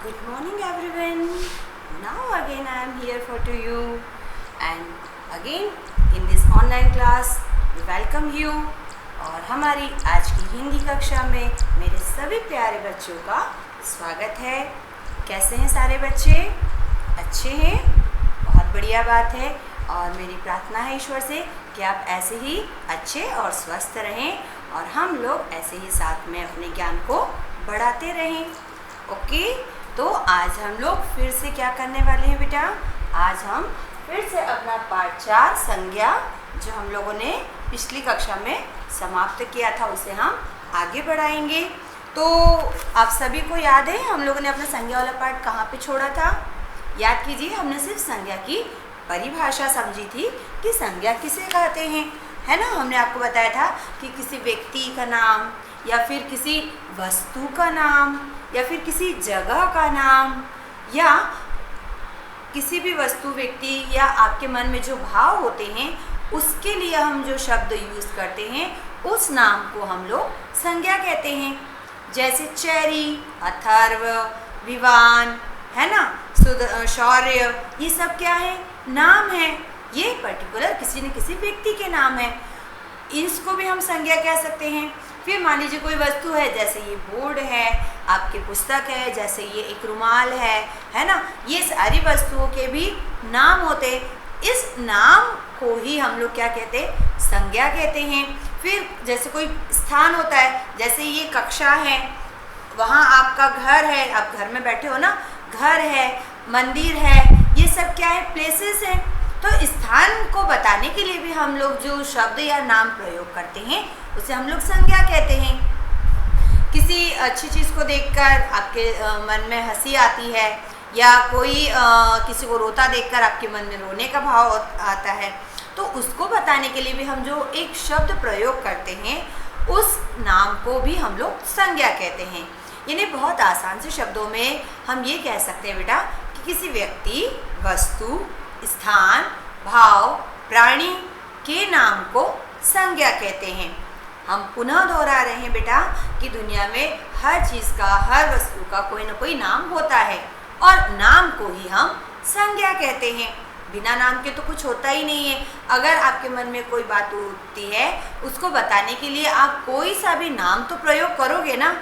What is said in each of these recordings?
Good morning everyone. Now again I am here for to you and again in this online class we welcome you और हमारी आज की हिंदी कक्षा में मेरे सभी प्यारे बच्चों का स्वागत है। कैसे हैं सारे बच्चे? अच्छे हैं? बहुत बढ़िया बात है और मेरी प्रार्थना है ईश्वर से कि आप ऐसे ही अच्छे और स्वस्थ रहें और हम लोग ऐसे ही साथ में अपने ज्ञान को बढ़ाते रहें। ओके, तो आज हम लोग फिर से क्या करने वाले हैं बेटा? आज हम फिर से अपना पाठ 4 संज्ञा जो हम लोगों ने पिछली कक्षा में समाप्त किया था उसे हम आगे बढ़ाएंगे। तो आप सभी को याद है हम लोगों ने अपना संज्ञा वाला पाठ कहाँ पे छोड़ा था? याद कीजिए, हमने सिर्फ संज्ञा की परिभाषा समझी थी कि संज्ञा किसे कहते हैं, है ना। हमने आपको बताया था कि किसी व्यक्ति का नाम या फिर किसी वस्तु का नाम या फिर किसी जगह का नाम या किसी भी वस्तु व्यक्ति या आपके मन में जो भाव होते हैं उसके लिए हम जो शब्द यूज़ करते हैं उस नाम को हम लोग संज्ञा कहते हैं। जैसे चेरी, अथर्व, विवान, है ना, शौर्य, ये सब क्या है? नाम है। ये पर्टिकुलर किसी न किसी व्यक्ति के नाम है, इसको भी हम संज्ञा कह सकते हैं। फिर मान लीजिए कोई वस्तु है, जैसे ये बोर्ड है, आपके पुस्तक है, जैसे ये एक रुमाल है ना, ये सारी वस्तुओं के भी नाम होते हैं। इस नाम को ही हम लोग क्या कहते हैं? संज्ञा कहते हैं। फिर जैसे कोई स्थान होता है, जैसे ये कक्षा है, वहाँ आपका घर है, आप घर में बैठे हो ना, घर है, मंदिर है, ये सब क्या है? प्लेसेस हैं। तो स्थान को बताने के लिए भी हम लोग जो शब्द या नाम प्रयोग करते हैं उसे हम लोग संज्ञा कहते हैं। किसी अच्छी चीज़ को देखकर आपके मन में हंसी आती है या कोई किसी को रोता देखकर आपके मन में रोने का भाव आता है, तो उसको बताने के लिए भी हम जो एक शब्द प्रयोग करते हैं उस नाम को भी हम लोग संज्ञा कहते हैं। यानी बहुत आसान से शब्दों में हम ये कह सकते हैं बेटा कि किसी व्यक्ति, वस्तु, स्थान, भाव, प्राणी के नाम को संज्ञा कहते हैं। हम पुनः दोहरा रहे हैं बेटा कि दुनिया में हर चीज़ का, हर वस्तु का कोई ना कोई नाम होता है और नाम को ही हम संज्ञा कहते हैं। बिना नाम के तो कुछ होता ही नहीं है। अगर आपके मन में कोई बात उठती है उसको बताने के लिए आप कोई सा भी नाम तो प्रयोग करोगे ना,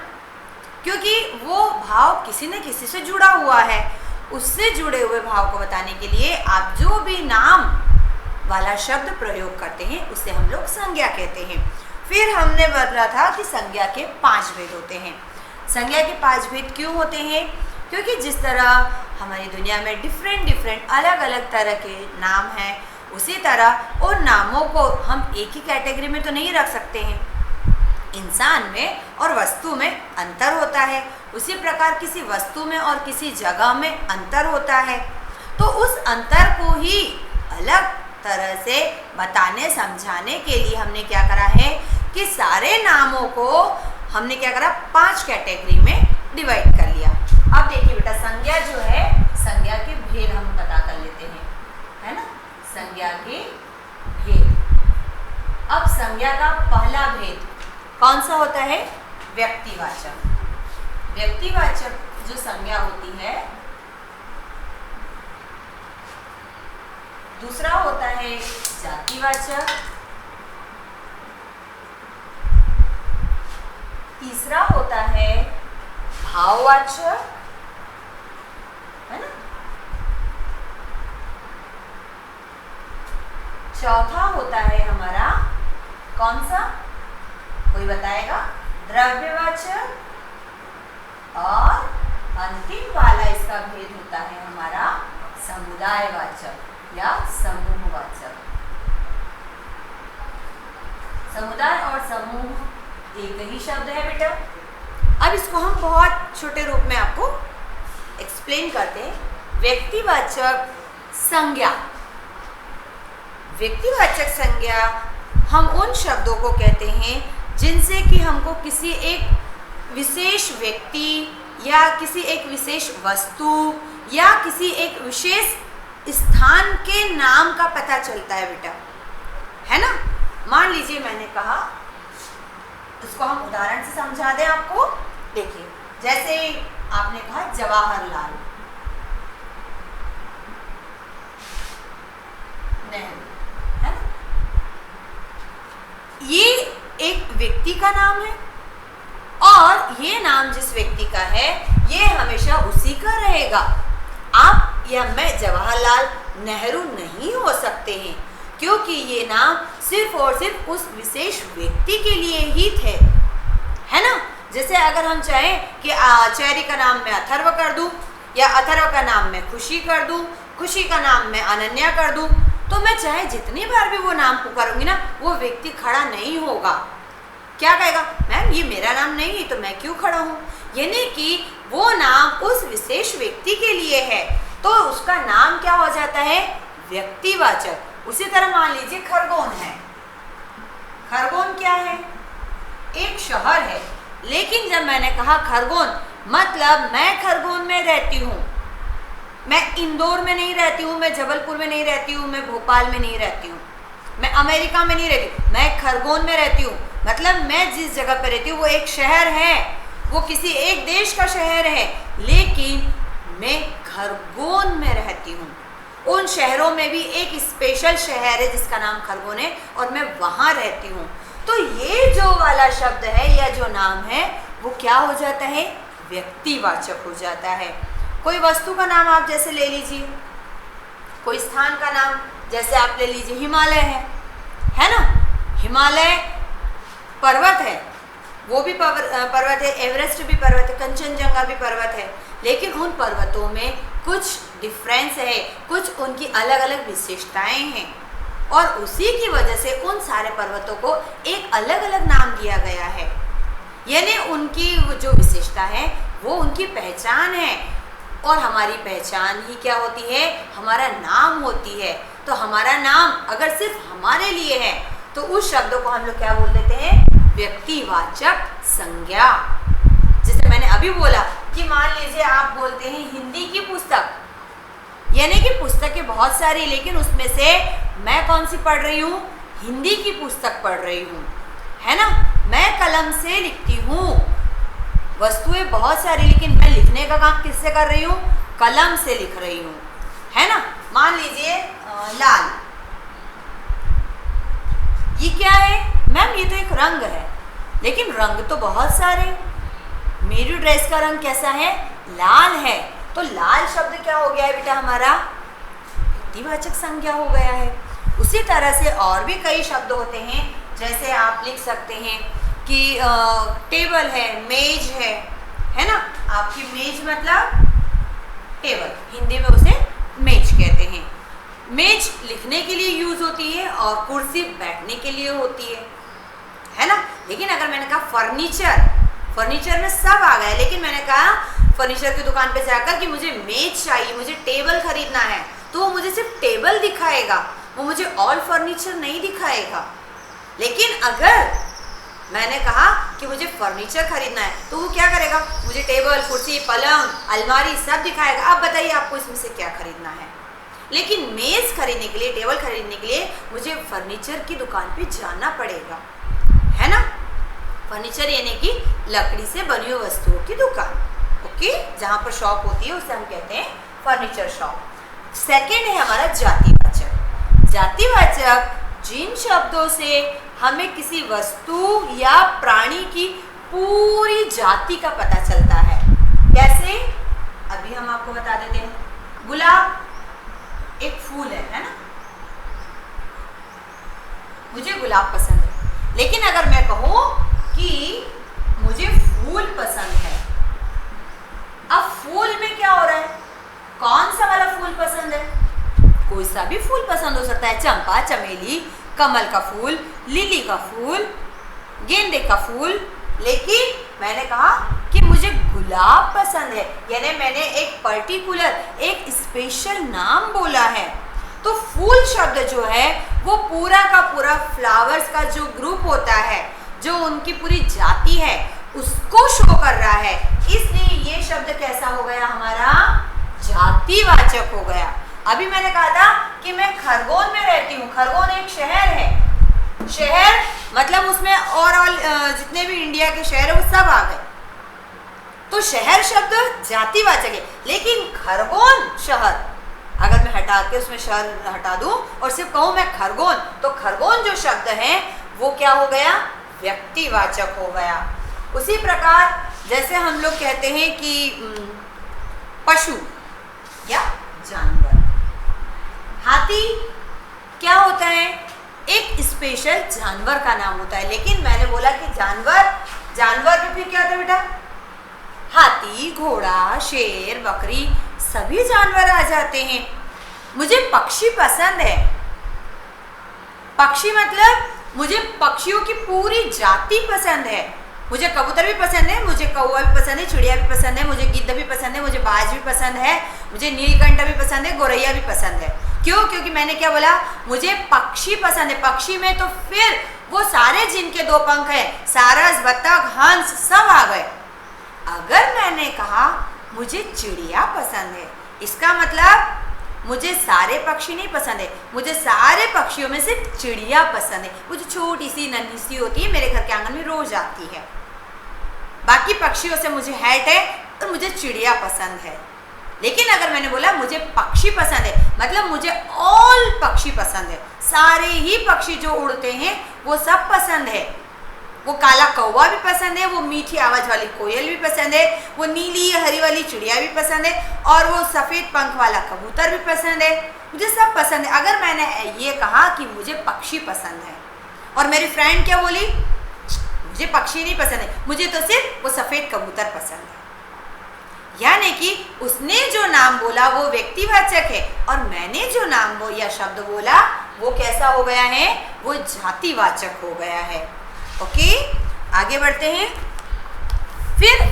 क्योंकि वो भाव किसी न किसी से जुड़ा हुआ है। उससे जुड़े हुए भाव को बताने के लिए आप जो भी नाम वाला शब्द प्रयोग करते हैं उसे हम लोग संज्ञा कहते हैं। फिर हमने बदला था कि संज्ञा के 5 भेद होते हैं। संज्ञा के 5 भेद क्यों होते हैं? क्योंकि जिस तरह हमारी दुनिया में डिफरेंट अलग अलग तरह के नाम हैं, उसी तरह उन नामों को हम एक ही कैटेगरी में तो नहीं रख सकते हैं। इंसान में और वस्तु में अंतर होता है, उसी प्रकार किसी वस्तु में और किसी जगह में अंतर होता है। तो उस अंतर को ही अलग तरह से बताने समझाने के लिए हमने क्या करा है कि सारे नामों को हमने क्या करा? 5 कैटेगरी में डिवाइड कर लिया। अब देखिए बेटा, संज्ञा जो है, संज्ञा के भेद हम पता कर लेते हैं, है ना, संज्ञा के भेद। अब संज्ञा का पहला भेद कौन सा होता है? व्यक्तिवाचक। व्यक्तिवाचक जो संज्ञा होती है, दूसरा होता है जातिवाचक, तीसरा होता है भाववाचक, है ना, चौथा होता है हमारा कौन सा? कोई बताएगा? द्रव्यवाचक, और अंतिम वाला इसका भेद होता है हमारा समुदायवाचक या समूहवाचक। समुदाय और समूह एक ही शब्द है बेटा। अब इसको हम बहुत छोटे रूप में आपको एक्सप्लेन करते हैं। व्यक्तिवाचक संज्ञा, व्यक्तिवाचक संज्ञा हम उन शब्दों को कहते हैं जिनसे कि हमको किसी एक विशेष व्यक्ति या किसी एक विशेष वस्तु या किसी एक विशेष स्थान के नाम का पता चलता है बेटा, है ना। मान लीजिए मैंने कहा, इसको हम उदाहरण से समझा दें आपको। देखिए, जैसे आपने कहा जवाहरलाल नेहरू, है ना? ये एक व्यक्ति का नाम है और ये नाम जिस व्यक्ति का है ये हमेशा उसी का रहेगा। आप या मैं जवाहरलाल नेहरू नहीं हो सकते हैं, क्योंकि ये नाम सिर्फ और सिर्फ उस विशेष व्यक्ति के लिए ही थे, है ना? जैसे अगर हम चाहें कि चेरी का नाम मैं अथर्व कर दूं, या अथर्व का नाम मैं खुशी कर दूं, खुशी का नाम मैं अनन्या कर दूं, तो मैं चाहे जितनी बार भी वो नाम पुकारूंगी ना, वो व्यक्ति खड़ा नहीं होगा। क्या कहेगा, मैम ये मेरा नाम नहीं है तो मैं क्यों खड़ा हूँ? यानी कि वो नाम उस विशेष व्यक्ति के लिए है, तो उसका नाम क्या हो जाता है? व्यक्तिवाचक। उसी तरह मान लीजिए खरगोन है। खरगोन क्या है? एक शहर है। लेकिन जब मैंने कहा खरगोन, मतलब मैं खरगोन में रहती हूँ, मैं इंदौर में नहीं रहती हूँ, मैं जबलपुर में नहीं रहती हूँ, मैं भोपाल में नहीं रहती हूँ, मैं अमेरिका में नहीं रहती, मैं खरगोन में रहती हूँ। मतलब मैं जिस जगह पर रहती हूँ वो एक शहर है, वो किसी एक देश का शहर है, लेकिन मैं खरगोन में रहती हूँ। उन शहरों में भी एक स्पेशल शहर है जिसका नाम खरगोन है और मैं वहाँ रहती हूँ। तो ये जो वाला शब्द है या जो नाम है वो क्या हो जाता है? व्यक्तिवाचक हो जाता है। कोई वस्तु का नाम आप जैसे ले लीजिए, कोई स्थान का नाम जैसे आप ले लीजिए, हिमालय है ना? हिमालय पर्वत है, वो भी पर्वत है, एवरेस्ट भी पर्वत है, कंचनजंगा भी पर्वत है, लेकिन उन पर्वतों में कुछ डिफरेंस है, कुछ उनकी अलग अलग विशेषताएं हैं और उसी की वजह से उन सारे पर्वतों को एक अलग अलग नाम दिया गया है। यानी उनकी जो विशेषता है वो उनकी पहचान है और हमारी पहचान ही क्या होती है? हमारा नाम होती है। तो हमारा नाम अगर सिर्फ हमारे लिए है तो उस शब्द को हम लोग क्या बोल देते हैं? व्यक्तिवाचक संज्ञा। जैसे मैंने अभी बोला कि मान लीजिए आप बोलते हैं हिंदी की पुस्तक, यानी कि पुस्तकें बहुत सारी, लेकिन उसमें से मैं कौन सी पढ़ रही हूँ? हिंदी की पुस्तक पढ़ रही हूँ, है ना? मैं कलम से लिखती हूँ, वस्तुएं बहुत सारी, लेकिन मैं लिखने का काम किससे कर रही हूँ? कलम से लिख रही हूँ, है ना? मान लीजिए लाल, ये क्या है? मैम ये तो एक रंग है, लेकिन रंग तो बहुत सारे। मेरी ड्रेस का रंग कैसा है? लाल है। तो लाल शब्द क्या हो गया है बेटा? हमारा व्यक्तिवाचक संज्ञा हो गया है। उसी तरह से और भी कई शब्द होते हैं, जैसे आप लिख सकते हैं कि टेबल है, मेज है ना? आपकी मेज मतलब टेबल, हिंदी में उसे मेज कहते हैं। मेज लिखने के लिए यूज होती है और कुर्सी बैठने के लिए होती है ना? लेकिन अगर मैंने कहा फर्नीचर में सब आ गए, लेकिन मैंने कहा फर्नीचर की दुकान पे जाकर कि मुझे मेज चाहिए, मुझे टेबल खरीदना है, तो वो मुझे सिर्फ टेबल दिखाएगा, वो मुझे ऑल फर्नीचर नहीं दिखाएगा। लेकिन अगर मैंने कहा कि मुझे फर्नीचर खरीदना है तो वो क्या करेगा? मुझे टेबल, कुर्सी, पलंग, अलमारी सब दिखाएगा। आप बताइए आपको इसमें से क्या खरीदना है? लेकिन मेज खरीदने के लिए, टेबल खरीदने के लिए मुझे फर्नीचर की दुकान पे जाना पड़ेगा, है ना? फर्नीचर यानी कि लकड़ी से बनी हुई वस्तुओं की दुकान, ओके? जहाँ पर शॉप होती है उसे हम कहते हैं फर्नीचर शॉप। सेकेंड है हमारा जातिवाचक। जातिवाचक जिन शब्दों से हमें किसी वस्तु या प्राणी की पूरी जाति का पता चलता है। कैसे? अभी हम आपको बता देते हैं। गुलाब एक फूल है ना? मुझे गुलाब पसंद है, लेकिन अगर मैं कहूँ कि मुझे फूल पसंद है, अब फूल में क्या हो रहा है? कौन सा वाला फूल पसंद है? कोई सा भी फूल पसंद हो सकता है, चंपा, चमेली, कमल का फूल, लिली का फूल, गेंदे का फूल। लेकिन मैंने कहा कि मुझे गुलाब पसंद है, यानी मैंने एक पर्टिकुलर, एक स्पेशल नाम बोला है। तो फूल शब्द जो है वो पूरा का पूरा फ्लावर्स का जो ग्रुप होता है, जो उनकी पूरी जाति है, उसको शो कर रहा है। इसलिए ये शब्द कैसा हो गया? हमारा जातिवाचक हो गया। अभी मैंने कहा था कि मैं खरगोन में रहती हूँ। खरगोन एक शहर है। शहर मतलब उसमें ओवरऑल जितने भी इंडिया के शहर है वो सब आ गए। तो शहर शब्द जातिवाचक है, लेकिन खरगोन शहर, अगर मैं हटा के उसमें शहर हटा दूं और सिर्फ कहूं मैं खरगोन, तो खरगोन जो शब्द है वो क्या हो गया, व्यक्तिवाचक हो गया। उसी प्रकार जैसे हम लोग कहते हैं कि पशु या जानवर, हाथी क्या होता है, एक स्पेशल जानवर का नाम होता है, लेकिन मैंने बोला कि जानवर में फिर क्या होता है बेटा, हाथी, घोड़ा, शेर, बकरी, सभी जानवर आ जाते हैं। मुझे पक्षी पसंद है, पक्षी मतलब मुझे पक्षियों की पूरी जाति पसंद है। मुझे कबूतर भी पसंद है, मुझे कौवा भी पसंद है, चिड़िया भी पसंद है, मुझे गिद्ध भी पसंद है, मुझे बाज भी पसंद है, मुझे नीलकंठ भी पसंद है, गोरैया भी पसंद है। क्यों? क्योंकि मैंने क्या बोला, मुझे पक्षी पसंद है। पक्षी में तो फिर वो सारे जिनके दो पंख हैं, सारस, बतख, हंस, सब आ गए। अगर मैंने कहा मुझे चिड़िया पसंद है, इसका मतलब मुझे सारे पक्षी नहीं पसंद है, मुझे सारे पक्षियों में से चिड़िया पसंद है। वो जो छोटी सी नन्ही सी होती है, मेरे घर के आंगन में रोज आती है। बाकी पक्षियों से मुझे हैट है, तो मुझे चिड़िया पसंद है। लेकिन अगर मैंने बोला मुझे पक्षी पसंद है, मतलब मुझे ऑल पक्षी पसंद है, सारे ही पक्षी जो उड़ते हैं वो सब पसंद है। वो काला कौवा भी पसंद है, वो मीठी आवाज वाली कोयल भी पसंद है, वो नीली हरी वाली चिड़िया भी पसंद है, और वो सफेद पंख वाला कबूतर भी पसंद है। मुझे सब पसंद है। अगर मैंने ये कहा कि मुझे पक्षी पसंद है, और मेरी फ्रेंड क्या बोली, मुझे पक्षी नहीं पसंद है, मुझे तो सिर्फ वो सफेद कबूतर पसंद है, यानी कि उसने जो नाम बोला वो व्यक्तिवाचक है, और मैंने जो नाम या शब्द बोला वो कैसा हो गया है, वो जातिवाचक हो गया है। ओके, आगे बढ़ते हैं। फिर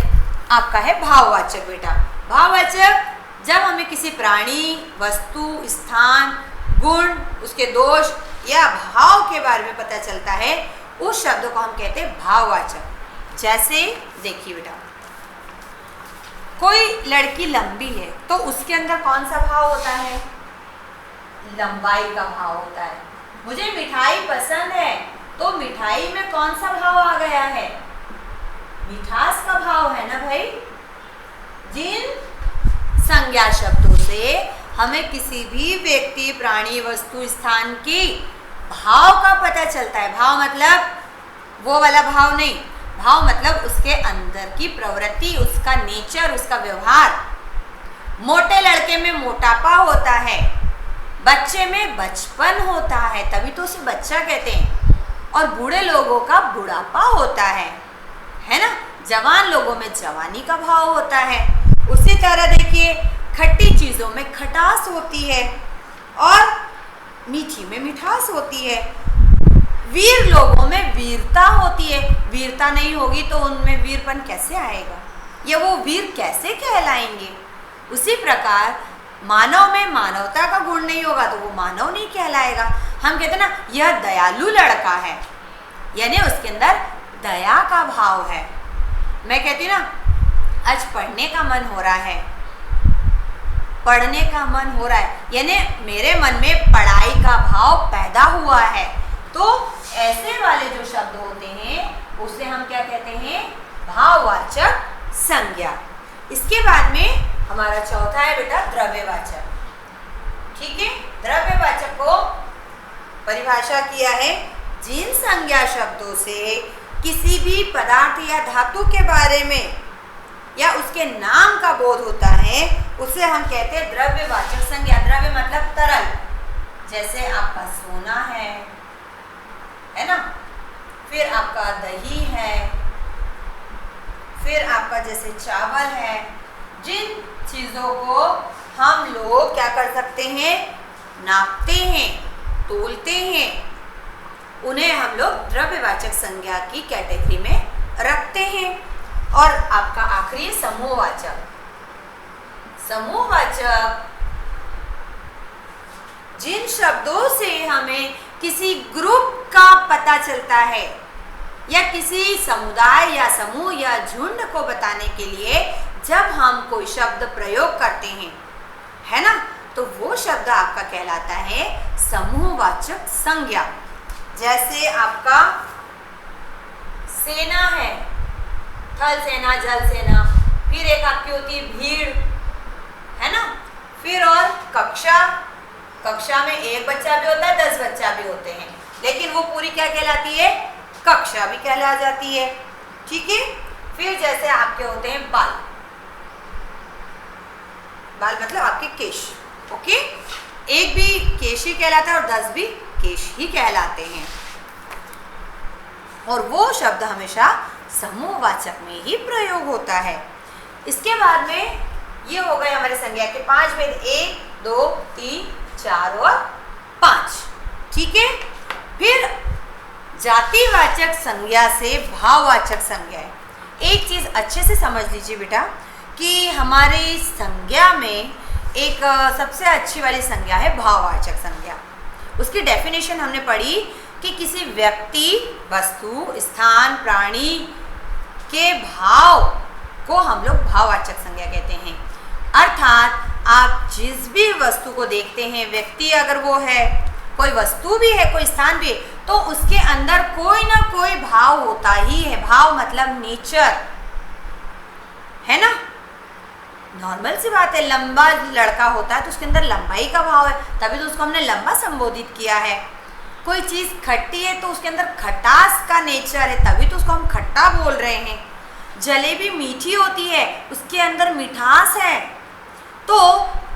आपका है भाववाचक बेटा। भाववाचक जब हमें किसी प्राणी, वस्तु, स्थान, गुण, उसके दोष या भाव के बारे में पता चलता है, उस शब्द को हम कहते हैं भाववाचक। जैसे देखिए बेटा, कोई लड़की लंबी है तो उसके अंदर कौन सा भाव होता है, लंबाई का भाव होता है। मुझे मिठाई पसंद है तो मिठाई में कौन सा भाव आ गया है, मिठास का भाव है ना भाई। जिन संज्ञा शब्दों से हमें किसी भी व्यक्ति, प्राणी, वस्तु, स्थान की भाव का पता चलता है। भाव मतलब वो वाला भाव नहीं, भाव मतलब उसके अंदर की प्रवृत्ति, उसका नेचर, उसका व्यवहार। मोटे लड़के में मोटापा होता है, बच्चे में बचपन होता है, तभी तो उसे बच्चा कहते हैं, और बूढ़े लोगों का बुढ़ापा होता है ना। जवान लोगों में जवानी का भाव होता है। उसी तरह देखिए, खट्टी चीज़ों में खटास होती है और मीठी में मिठास होती है। वीर लोगों में वीरता होती है, वीरता नहीं होगी तो उनमें वीरपन कैसे आएगा, या वो वीर कैसे कहलाएंगे। उसी प्रकार मानव में मानवता का गुण नहीं होगा तो वो मानव नहीं कहलाएगा। हम कहते ना यह दयालु लड़का है, यानी उसके अंदर दया का भाव है। मैं कहती ना आज पढ़ने का मन हो रहा है, पढ़ने का मन हो रहा है, यानी मेरे मन में पढ़ाई का भाव पैदा हुआ है। तो ऐसे वाले जो शब्द होते हैं उसे हम क्या कहते हैं, भाववाचक संज्ञा। इसके बाद में हमारा चौथा है बेटा द्रव्यवाचक। ठीक है, द्रव्यवाचक को परिभाषा किया है, जिन संज्ञा शब्दों से किसी भी पदार्थ या धातु के बारे में या उसके नाम का बोध होता है उसे हम कहते हैं द्रव्यवाचक संज्ञा। द्रव्य मतलब तरल, जैसे आपका सोना है ना, फिर आपका दही है, फिर आपका जैसे चावल है। जिन चीज़ों को हम लोग क्या कर सकते हैं, नापते हैं, तोलते हैं, उन्हें हम लोग द्रव्यवाचक संज्ञा की कैटेगरी में रखते हैं। और आपका आखिरी समूहवाचक। समूहवाचक जिन शब्दों से हमें किसी ग्रुप का पता चलता है या किसी समुदाय या समूह या झुंड को बताने के लिए जब हम कोई शब्द प्रयोग करते हैं, है ना, तो वो शब्द आपका कहलाता है समूहवाचक संज्ञा। जैसे आपका सेना है, थल सेना, जल सेना, फिर एक आपकी होती है भीड़, है ना। फिर और कक्षा, कक्षा में एक बच्चा भी होता है, 10 बच्चा भी होते हैं, लेकिन वो पूरी क्या कहलाती है, कक्षा भी कहला जाती है, ठीक है। फिर जैसे आपके होते हैं बाल, बाल मतलब आपके केश, ओके। एक भी केश ही कहलाता है और 10 भी केश ही कहलाते हैं, और वो शब्द हमेशा समूहवाचक में ही प्रयोग होता है। इसके बाद में ये हो गए हमारे संज्ञा के 5 भेद, 1, 2, 3, 4 और 5, ठीक है। फिर जातिवाचक संज्ञा से भाववाचक संज्ञा है। एक चीज अच्छे से समझ लीजिए बेटा कि हमारे संज्ञा में एक सबसे अच्छी वाली संज्ञा है भाववाचक संज्ञा। उसकी डेफिनेशन हमने पढ़ी कि किसी व्यक्ति, वस्तु, स्थान, प्राणी के भाव को हम लोग भाववाचक संज्ञा कहते हैं। अर्थात आप जिस भी वस्तु को देखते हैं, व्यक्ति अगर वो है, कोई वस्तु भी है, कोई स्थान भी है, तो उसके अंदर कोई ना कोई भाव होता ही है। भाव मतलब नेचर, है ना। नॉर्मल सी बात है, लंबा लड़का होता है तो उसके अंदर लंबाई का भाव है, तभी तो उसको हमने लंबा संबोधित किया है। कोई चीज़ खट्टी है तो उसके अंदर खटास का नेचर है, तभी तो उसको हम खट्टा बोल रहे हैं। जलेबी मीठी होती है, उसके अंदर मिठास है। तो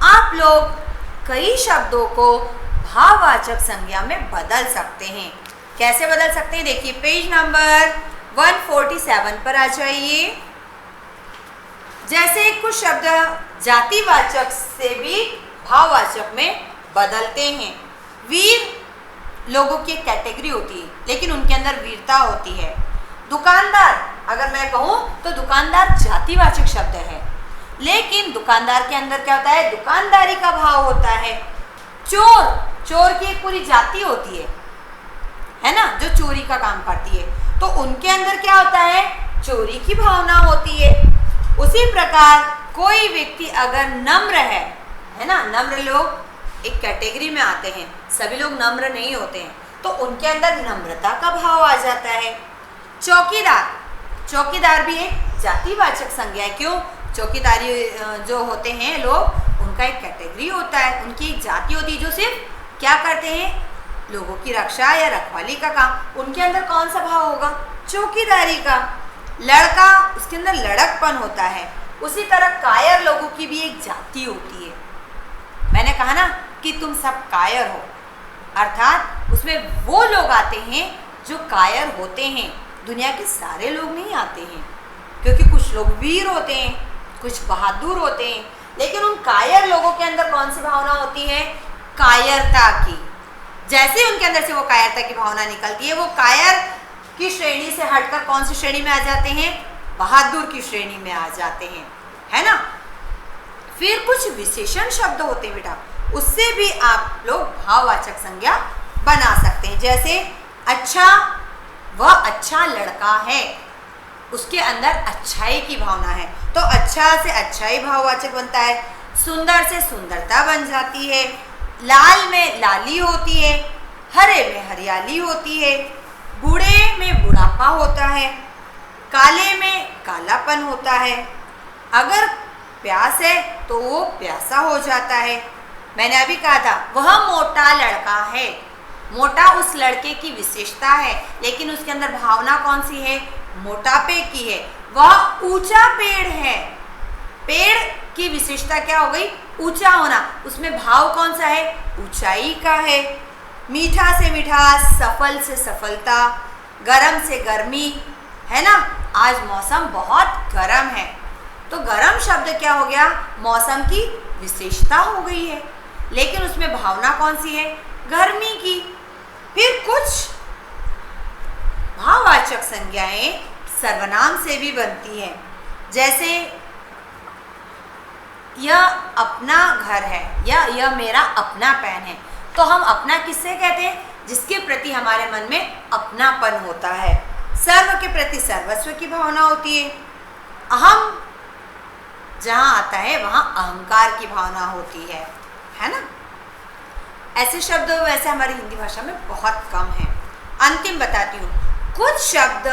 आप लोग कई शब्दों को भाववाचक संज्ञा में बदल सकते हैं। कैसे बदल सकते हैं, देखिए पेज नंबर 147 पर आ जाइए। जैसे कुछ शब्द जातिवाचक से भी भाववाचक में बदलते हैं। वीर लोगों की एक कैटेगरी होती है, लेकिन उनके अंदर वीरता होती है। दुकानदार, अगर मैं कहूँ तो दुकानदार जातिवाचक शब्द है, लेकिन दुकानदार के अंदर क्या होता है, दुकानदारी का भाव होता है। चोर, चोर की एक पूरी जाति होती है ना, जो चोरी का काम करती है, तो उनके अंदर क्या होता है, चोरी की भावना होती है। उसी प्रकार कोई व्यक्ति अगर नम्र है ना, नम्र लोग एक कैटेगरी में आते हैं, सभी लोग नम्र नहीं होते हैं, तो उनके अंदर नम्रता का भाव आ जाता है। चौकीदार, चौकीदार भी एक जातिवाचक संज्ञा है। क्यों, चौकीदारी जो होते हैं लोग, उनका एक कैटेगरी होता है, उनकी एक जाति होती है जो सिर्फ क्या करते हैं, लोगों की रक्षा या रखवाली का काम। उनके अंदर कौन सा भाव होगा, चौकीदारी का। लड़का, उसके अंदर लड़कपन होता है। उसी तरह कायर लोगों की भी एक जाति होती है। मैंने कहा ना कि तुम सब कायर हो, अर्थात उसमें वो लोग आते हैं जो कायर होते हैं। दुनिया के सारे लोग नहीं आते हैं, क्योंकि कुछ लोग वीर होते हैं, कुछ बहादुर होते हैं, लेकिन उन कायर लोगों के अंदर कौन सी भावना होती है, कायरता की। जैसे उनके अंदर से वो कायरता की भावना निकलती है, वो कायर की श्रेणी से हटकर कौन सी श्रेणी में आ जाते हैं, बहादुर की श्रेणी में आ जाते हैं, है ना। फिर कुछ विशेषण शब्द होते हैं बेटा, उससे भी आप लोग भाववाचक संज्ञा बना सकते हैं। जैसे अच्छा, वह अच्छा लड़का है, उसके अंदर अच्छाई की भावना है, तो अच्छा से अच्छाई भाववाचक बनता है। सुंदर से सुंदरता बन जाती है। लाल में लाली होती है, हरे में हरियाली होती है, बूढ़े में बुढ़ापा होता है, काले में कालापन होता है। अगर प्यास है तो वो प्यासा हो जाता है। मैंने अभी कहा था वह मोटा लड़का है, मोटा उस लड़के की विशेषता है, लेकिन उसके अंदर भावना कौन सी है, मोटापे की है। वह ऊंचा पेड़ है, पेड़ की विशेषता क्या हो गई, ऊंचा होना, उसमें भाव कौन सा है, ऊंचाई का है। मीठा से मिठास, सफल से सफलता, गरम से गर्मी, है ना। आज मौसम बहुत गर्म है, तो गर्म शब्द क्या हो गया, मौसम की विशेषता हो गई है, लेकिन उसमें भावना कौन सी है, गर्मी की। फिर कुछ भाववाचक संज्ञाएं सर्वनाम से भी बनती हैं। जैसे यह अपना घर है या यह मेरा अपना पैन है, तो हम अपना किससे कहते हैं, जिसके प्रति हमारे मन में अपनापन होता है। सर्व के प्रति सर्वस्व की भावना होती है। अहम जहाँ आता है वहाँ अहंकार की भावना होती है ना। ऐसे शब्द वैसे हमारी हिंदी भाषा में बहुत कम हैं। अंतिम बताती हूँ, कुछ शब्द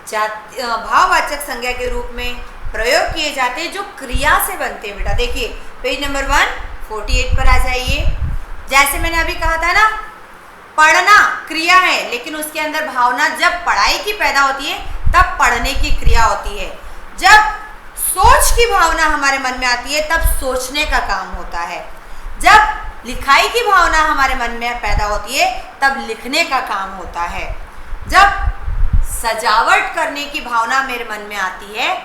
भाववाचक संज्ञा के रूप में प्रयोग किए जाते हैं जो क्रिया से बनते हैं बेटा। देखिए पेज नंबर 148 पर आ जाइए। जैसे मैंने अभी कहा था ना, पढ़ना क्रिया है, लेकिन उसके अंदर भावना जब पढ़ाई की पैदा होती है तब पढ़ने की क्रिया होती है। जब सोच की भावना हमारे मन में आती है तब सोचने का काम होता है। जब लिखाई की भावना हमारे मन में पैदा होती है तब लिखने का काम होता है। जब सजावट करने की भावना मेरे मन में आती है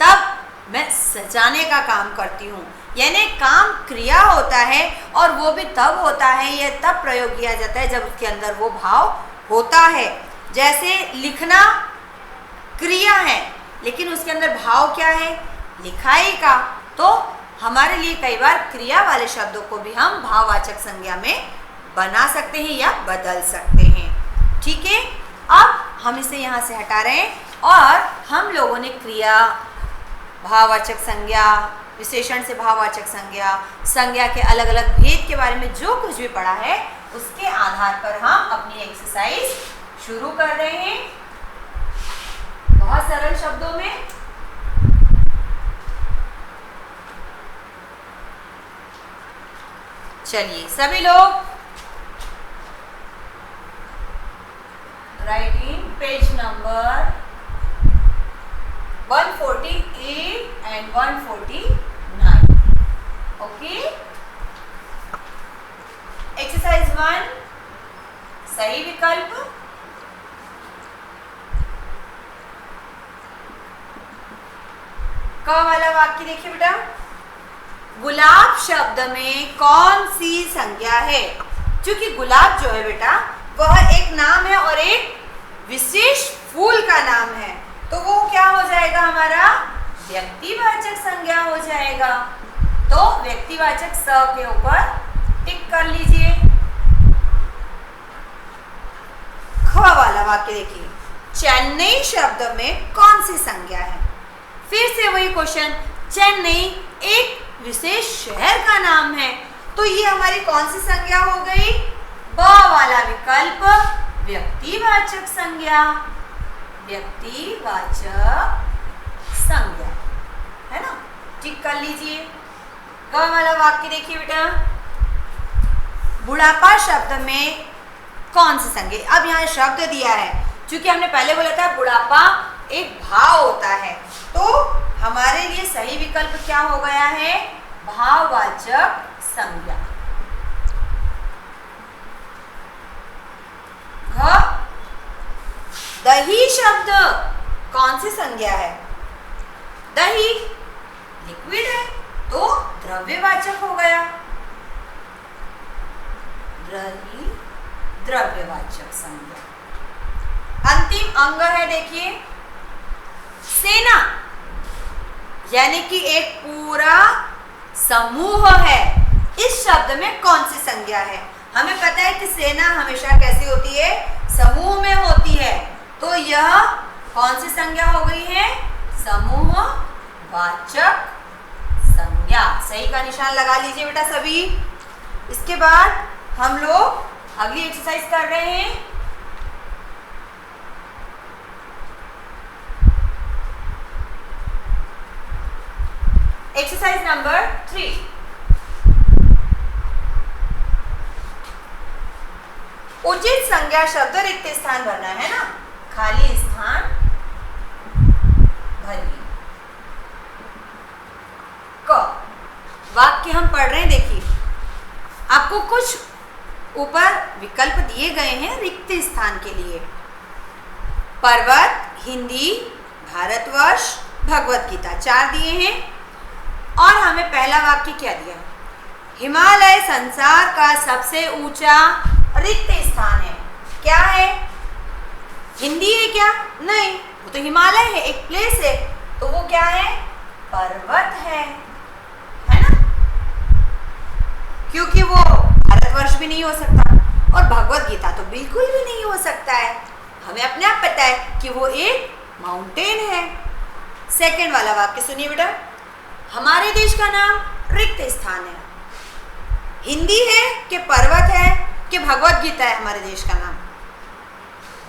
तब मैं सजाने का काम करती हूँ। यानी काम क्रिया होता है और वो भी तब होता है, यह तब प्रयोग किया जाता है जब उसके अंदर वो भाव होता है। जैसे लिखना क्रिया है लेकिन उसके अंदर भाव क्या है, लिखाई का। तो हमारे लिए कई बार क्रिया वाले शब्दों को भी हम भाववाचक संज्ञा में बना सकते हैं या बदल सकते हैं। ठीक है, अब हम इसे यहाँ से हटा रहे हैं और हम लोगों ने क्रिया, भाववाचक संज्ञा, विशेषण से भाववाचक संज्ञा, संज्ञा के अलग अलग भेद के बारे में जो कुछ भी पढ़ा है उसके आधार पर हम अपनी एक्सरसाइज शुरू कर रहे हैं बहुत सरल शब्दों में। चलिए सभी लोग writing page number 148 and 149. Okay, exercise 1 सही विकल्प, क वाला वाक्य देखिए बेटा, गुलाब शब्द में कौन सी संज्ञा है। क्योंकि गुलाब जो है बेटा वह एक नाम है और एक विशेष फूल का नाम है, तो वो क्या हो जाएगा, हमारा व्यक्तिवाचक संज्ञा हो जाएगा। तो व्यक्तिवाचक स के ऊपर टिक कर लीजिए। ख वाला वाक्य देखिए, चेन्नई शब्द में कौन सी संज्ञा है। फिर से वही क्वेश्चन, चेन्नई एक विशेष शहर का नाम है, तो ये हमारी कौन सी संज्ञा हो गई, ब वाला विकल्प, व्यक्तिवाचक संज्ञा, व्यक्तिवाचक संज्ञा है ना। टिक कर लीजिए। ग वाला वाक्य देखिए बेटा, बुढ़ापा शब्द में कौन सी संज्ञा। अब यहाँ शब्द दिया है, क्योंकि हमने पहले बोला था बुढ़ापा एक भाव होता है, तो हमारे लिए सही विकल्प क्या हो गया है, भाववाचक संज्ञा। घ दही शब्द कौन सी संज्ञा है, दही लिक्विड है तो द्रव्यवाचक हो गया, दही द्रव्यवाचक संज्ञा। अंतिम अंग है देखिए, सेना, यानी कि एक पूरा समूह है। इस शब्द में कौन सी संज्ञा है। हमें पता है कि सेना हमेशा कैसी होती है, समूह में होती है, तो यह कौन सी संज्ञा हो गई है, समूहवाचक संज्ञा। सही का निशान लगा लीजिए बेटा सभी। इसके बाद हम लोग अगली एक्सरसाइज कर रहे हैं। एक्सरसाइज नंबर 3, उचित संज्ञा शब्द रिक्त स्थान भरना है ना, खाली स्थान भरिए। क वाक्य हम पढ़ रहे हैं, देखिए आपको कुछ ऊपर विकल्प दिए गए हैं रिक्त स्थान के लिए। पर्वत, हिंदी, भारतवर्ष, भगवत गीता 4 दिए हैं और हमें पहला वाक्य क्या दिया, हिमालय संसार का सबसे ऊंचा रिक्त स्थान है। क्या है, हिंदी है क्या, नहीं, वो तो हिमालय है, एक प्लेस है, तो वो क्या है, पर्वत है ना, क्योंकि वो भारतवर्ष भी नहीं हो सकता और भगवत गीता तो बिल्कुल भी नहीं हो सकता है। हमें अपने आप पता है कि वो एक माउंटेन है। सेकंड वाला वाक्य सुनिए बेटा, हमारे देश का नाम रिक्त स्थान है, हिंदी है कि पर्वत है कि भगवत गीता है हमारे देश का नाम,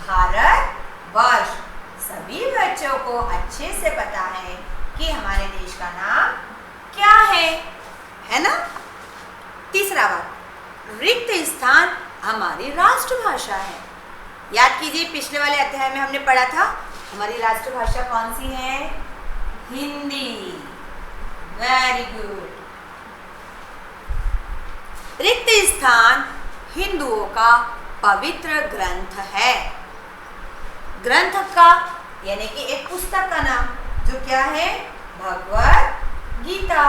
भारत वर्ष। सभी बच्चों को अच्छे से पता है कि हमारे देश का नाम क्या है ना। तीसरा वाक्य, रिक्त स्थान हमारी राष्ट्रभाषा है। याद कीजिए पिछले वाले अध्याय में हमने पढ़ा था हमारी राष्ट्रभाषा कौन सी है, हिंदी। Very good. रिक्त स्थान हिंदुओं का पवित्र ग्रंथ है। ग्रंथ का यानी कि एक पुस्तक का नाम जो क्या है, भगवत गीता।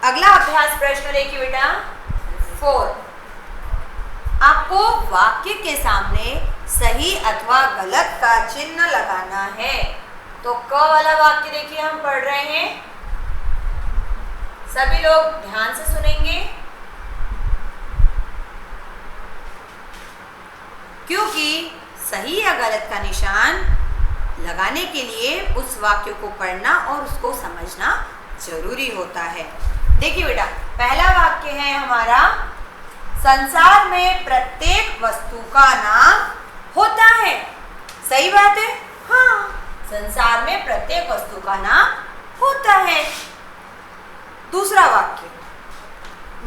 अगला अभ्यास प्रश्न देखिए बेटा 4। आपको वाक्य के सामने सही अथवा गलत का चिन्ह लगाना है। तो क वाला वाक्य देखिए हम पढ़ रहे हैं, सभी लोग ध्यान से सुनेंगे क्योंकि सही या गलत का निशान लगाने के लिए उस वाक्य को पढ़ना और उसको समझना जरूरी होता है। देखिए बेटा पहला वाक्य है हमारा, संसार में प्रत्येक वस्तु का नाम होता है। सही बात है, हाँ, संसार में प्रत्येक वस्तु का नाम होता है। दूसरा वाक्य,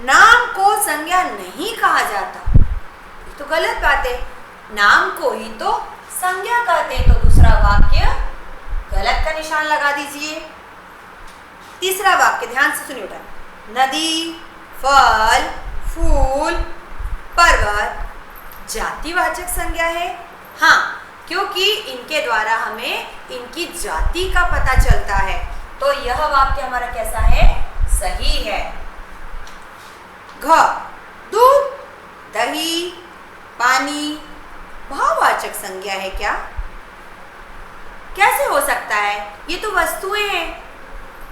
नाम को संज्ञा नहीं कहा जाता। तो गलत बात है, नाम को ही तो संज्ञा कहते हैं। तो दूसरा वाक्य गलत का निशान लगा दीजिए। तीसरा वाक्य ध्यान से सुनिए बेटा, नदी, फल, फूल, पर्वत जातिवाचक संज्ञा है। हाँ, क्योंकि इनके द्वारा हमें इनकी जाति का पता चलता है। तो यह वाक्य हमारा कैसा है, सही है। घ, दूध, दही, पानी भाववाचक संज्ञा है क्या? कैसे हो सकता है? ये तो वस्तुएं हैं,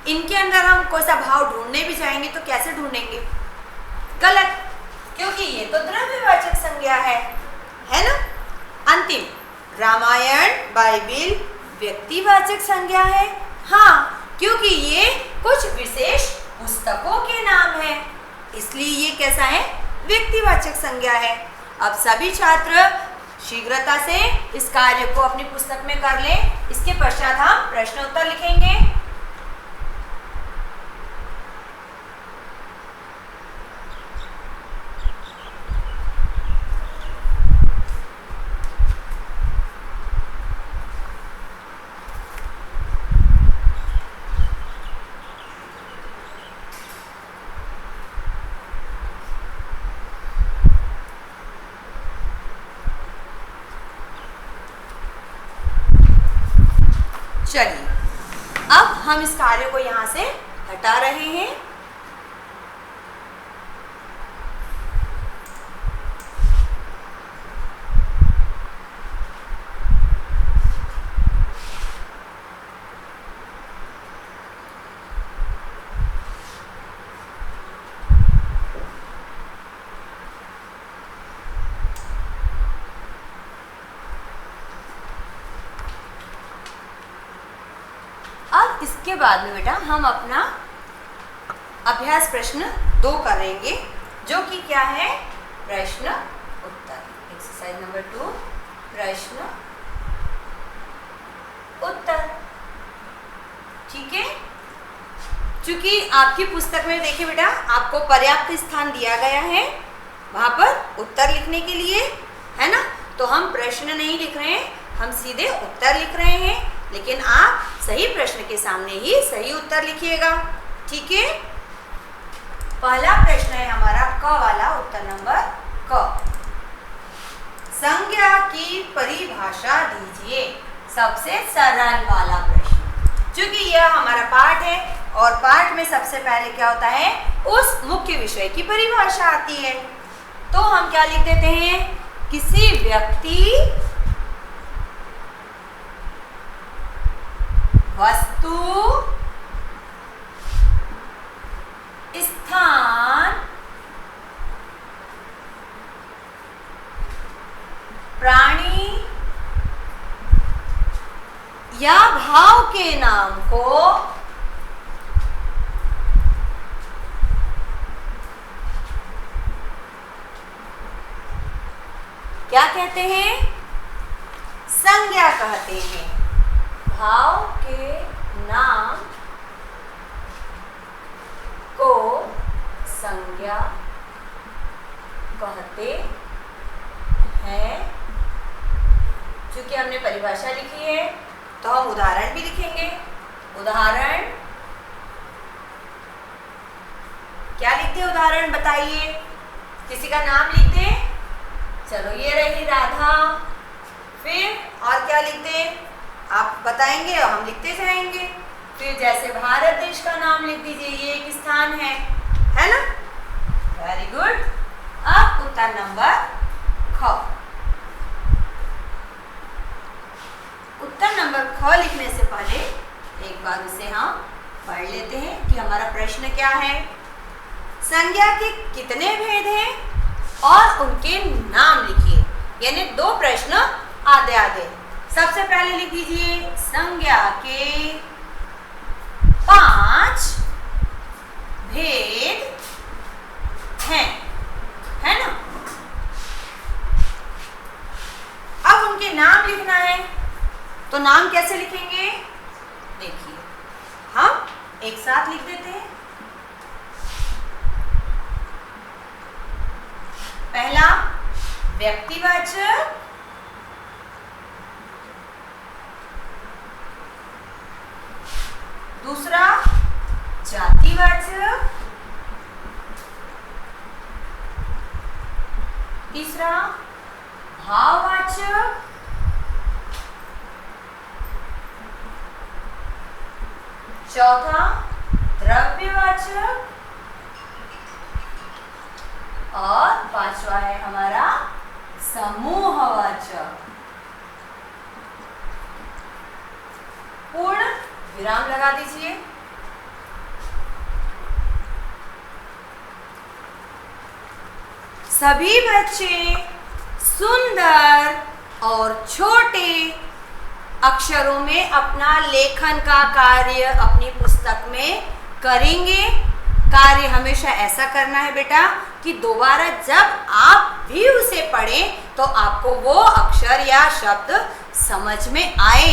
इनके अंदर हम कोई सा भाव ढूंढने भी जाएंगे तो कैसे ढूंढेंगे? गलत, क्योंकि ये तो द्रव्यवाचक संज्ञा है ना। अंतिम, रामायण, बाइबिल व्यक्तिवाचक संज्ञा है। हाँ, क्योंकि ये कुछ विशेष पुस्तकों के नाम है, इसलिए ये कैसा है, व्यक्तिवाचक संज्ञा है। अब सभी छात्र शीघ्रता से इस कार्य को अपनी पुस्तक में कर लें। इसके पश्चात हम प्रश्न उत्तर लिखेंगे। चलिए अब हम इस कार्य को यहां से हटा रहे हैं। अब इसके बाद में बेटा हम अपना अभ्यास प्रश्न 2 करेंगे, जो कि क्या है, प्रश्न उत्तर। एक्सरसाइज नंबर 2, प्रश्न उत्तर। ठीक है, क्योंकि आपकी पुस्तक में देखिए बेटा आपको पर्याप्त स्थान दिया गया है वहां पर उत्तर लिखने के लिए, है ना। तो हम प्रश्न नहीं लिख रहे हैं, हम सीधे उत्तर लिख रहे हैं, लेकिन आप सही प्रश्न के सामने ही सही उत्तर लिखिएगा। ठीक है, पहला प्रश्न है हमारा क वाला, उत्तर नंबर क। संज्ञा की परिभाषा दीजिए। सबसे सरल वाला प्रश्न, क्योंकि यह हमारा पाठ है और पाठ में सबसे पहले क्या होता है, उस मुख्य विषय की परिभाषा आती है। तो हम क्या लिख देते हैं, किसी व्यक्ति, वस्तु, स्थान, प्राणी या भाव के नाम को क्या कहते हैं? संज्ञा कहते हैं। भाव के नाम को संज्ञा कहते हैं। क्योंकि हमने परिभाषा लिखी है तो हम उदाहरण भी लिखेंगे। उदाहरण क्या लिखते हैं? उदाहरण बताइए, किसी का नाम लिख दें। चलो, ये रही राधा। फिर और क्या लिखते हैं? आप बताएंगे और हम लिखते जाएंगे। फिर जैसे भारत देश का नाम लिख दीजिए, ये एक स्थान है ना? Very good. अब उत्तर नंबर ख। उत्तर नंबर ख लिखने से पहले एक बार उसे हम पढ़ लेते हैं कि हमारा प्रश्न क्या है। संज्ञा के कितने भेद हैं और उनके नाम लिखिए। यानी दो प्रश्न आधे आधे। सबसे पहले लिख दीजिए संज्ञा के 5 भेद हैं, है ना? अब उनके नाम लिखना है, तो नाम कैसे लिखेंगे? देखिए, हम एक साथ लिख देते हैं। पहला व्यक्तिवाचक, दूसरा जातिवाचक, तीसरा भाववाचक, चौथा द्रव्यवाचक और पांचवा है हमारा समूहवाचक। पूर्ण विराम लगा दीजिए। सभी बच्चे सुंदर और छोटे अक्षरों में अपना लेखन का कार्य अपनी पुस्तक में करेंगे। कार्य हमेशा ऐसा करना है बेटा कि दोबारा जब आप भी उसे पढ़ें तो आपको वो अक्षर या शब्द समझ में आए।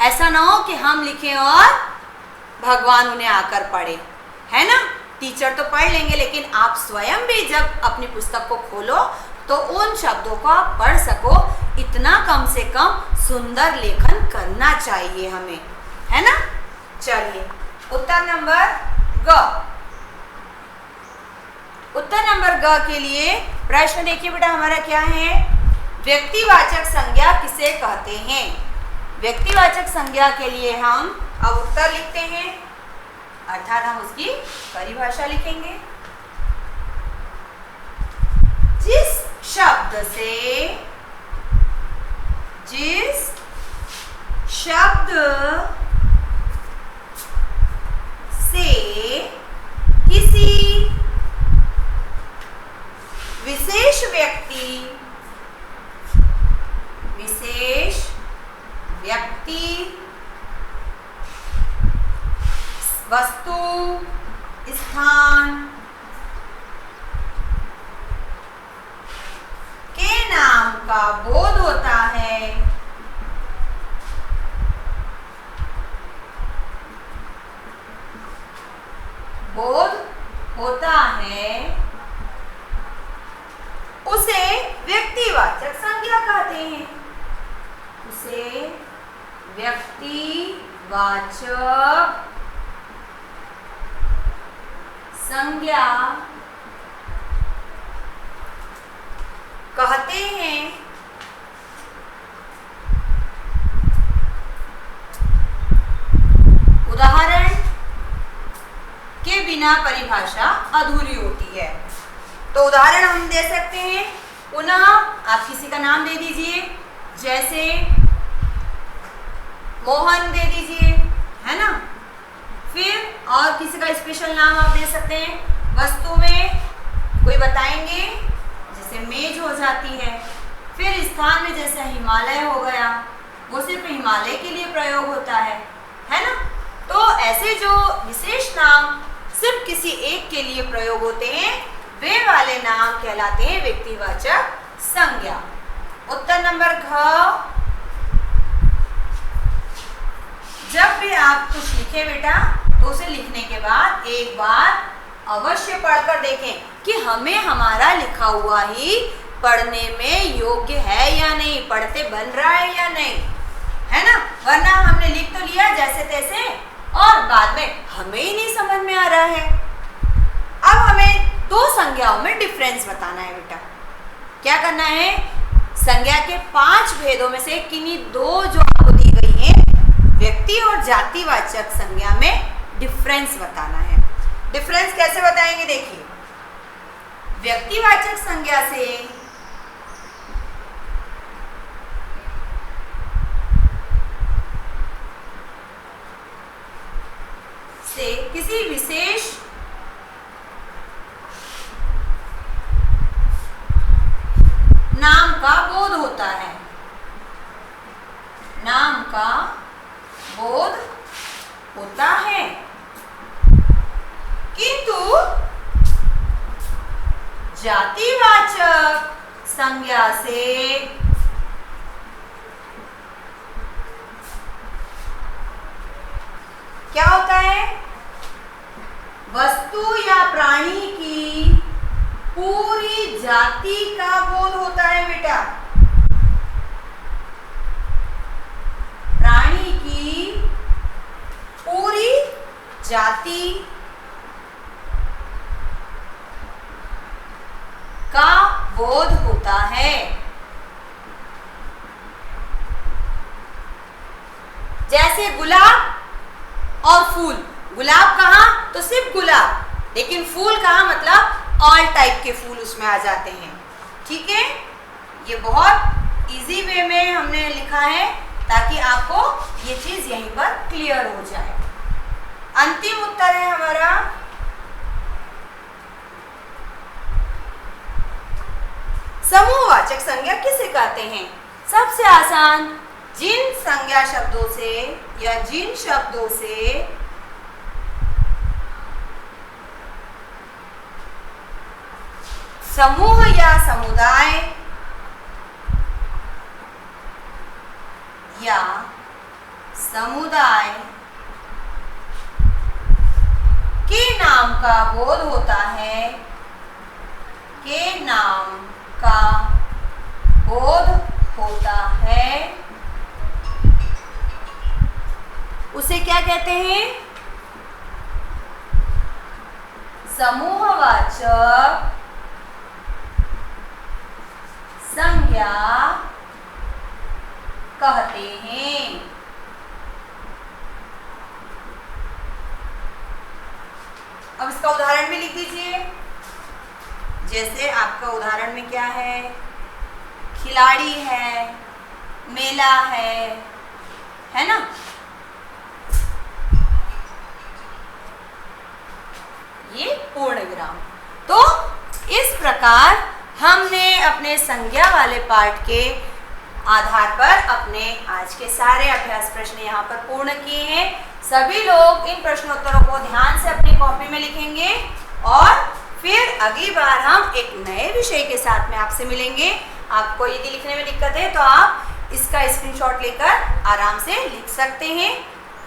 ऐसा ना हो कि हम लिखें और भगवान उन्हें आकर पढ़े, है ना? टीचर तो पढ़ लेंगे, लेकिन आप स्वयं भी जब अपनी पुस्तक को खोलो तो उन शब्दों को आप पढ़ सको। इतना कम से कम सुंदर लेखन करना चाहिए हमें, है ना? चलिए, उत्तर नंबर ग। उत्तर नंबर ग के लिए प्रश्न देखिए बेटा, हमारा क्या है? व्यक्तिवाचक संज्ञा किसे कहते हैं? व्यक्तिवाचक संज्ञा के लिए हम अब उत्तर लिखते हैं, अर्थात हम उसकी परिभाषा लिखेंगे। जिस शब्द से किसी विशेष व्यक्ति, वस्तु, स्थान के नाम का बोध होता है, उसे व्यक्तिवाचक संज्ञा कहते हैं। उसे व्यक्तिवाचक संज्ञा कहते हैं। उदाहरण के बिना परिभाषा अधूरी होती है, तो उदाहरण हम दे सकते हैं। पुनः आप किसी का नाम दे दीजिए, जैसे मोहन दे दीजिए, है ना? फिर और किसी का स्पेशल नाम आप दे सकते हैं। वस्तु में कोई बताएंगे, जैसे मेज हो जाती है। फिर स्थान में जैसे हिमालय हो गया, वो सिर्फ हिमालय के लिए प्रयोग होता है ना? तो ऐसे जो विशेष नाम सिर्फ किसी एक के लिए प्रयोग होते हैं, वे वाले नाम कहलाते हैं व्यक्तिवाचक संज्ञा। उत्तर नंबर घ। जब भी आप कुछ लिखें बेटा तो उसे लिखने के बाद एक बार अवश्य पढ़कर देखें कि हमें हमारा लिखा हुआ ही पढ़ने में योग्य है या नहीं, पढ़ते बन रहा है या नहीं, है ना। वरना हमने लिख तो लिया जैसे तैसे और बाद में हमें ही नहीं समझ में आ रहा है। अब हमें दो संज्ञाओं में डिफरेंस बताना है बेटा। क्या करना है, संज्ञा के 5 भेदों में से किन्हीं दो जो आपको दी गई हैं व्यक्ति और जातिवाचक संज्ञा में डिफरेंस बताना है। डिफरेंस कैसे बताएंगे देखिए, व्यक्तिवाचक संज्ञा से किसी विशेष नाम का बोध होता है, नाम का बोध होता है, किंतु जातिवाचक संज्ञा से क्या होता है, वस्तु या प्राणी की पूरी जाति का बोध होता है बेटा। प्राणी की पूरी जाति का बोध होता है। जैसे गुलाब और फूल, गुलाब कहाँ तो सिर्फ गुलाब, लेकिन फूल कहाँ मतलब ऑल टाइप के फूल उसमें आ जाते हैं। ठीक है, ये बहुत इजी वे में हमने लिखा है ताकि आपको ये चीज यहीं पर क्लियर हो जाए। अंतिम उत्तर है हमारा समूहवाचक संज्ञा किसे कहते हैं। सबसे आसान, जिन संज्ञा शब्दों से या जिन शब्दों से समूह या समुदाय या समुदाय के नाम का बोध होता है, के नाम का बोध होता है, उसे क्या कहते हैं, समूहवाचक संज्ञा कहते हैं। अब इसका उदाहरण भी लिख दीजिए। जैसे आपका उदाहरण में क्या है, खिलाड़ी है, मेला है ना। ये पूर्ण विराम। तो इस प्रकार हमने अपने संज्ञा वाले पाठ के आधार पर अपने आज के सारे अभ्यास प्रश्न यहाँ पर पूर्ण किए हैं। सभी लोग इन प्रश्नोत्तरों को ध्यान से अपनी कॉपी में लिखेंगे और फिर अगली बार हम एक नए विषय के साथ में आपसे मिलेंगे। आपको यदि लिखने में दिक्कत है तो आप इसका स्क्रीनशॉट लेकर आराम से लिख सकते हैं।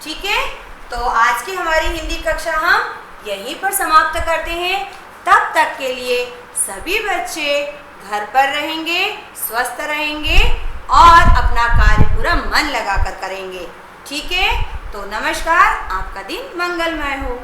ठीक है, तो आज की हमारी हिंदी कक्षा हम यहीं पर समाप्त करते हैं। तब तक के लिए सभी बच्चे घर पर रहेंगे, स्वस्थ रहेंगे और अपना कार्य पूरा मन लगाकर करेंगे। ठीक है, तो नमस्कार, आपका दिन मंगलमय हो।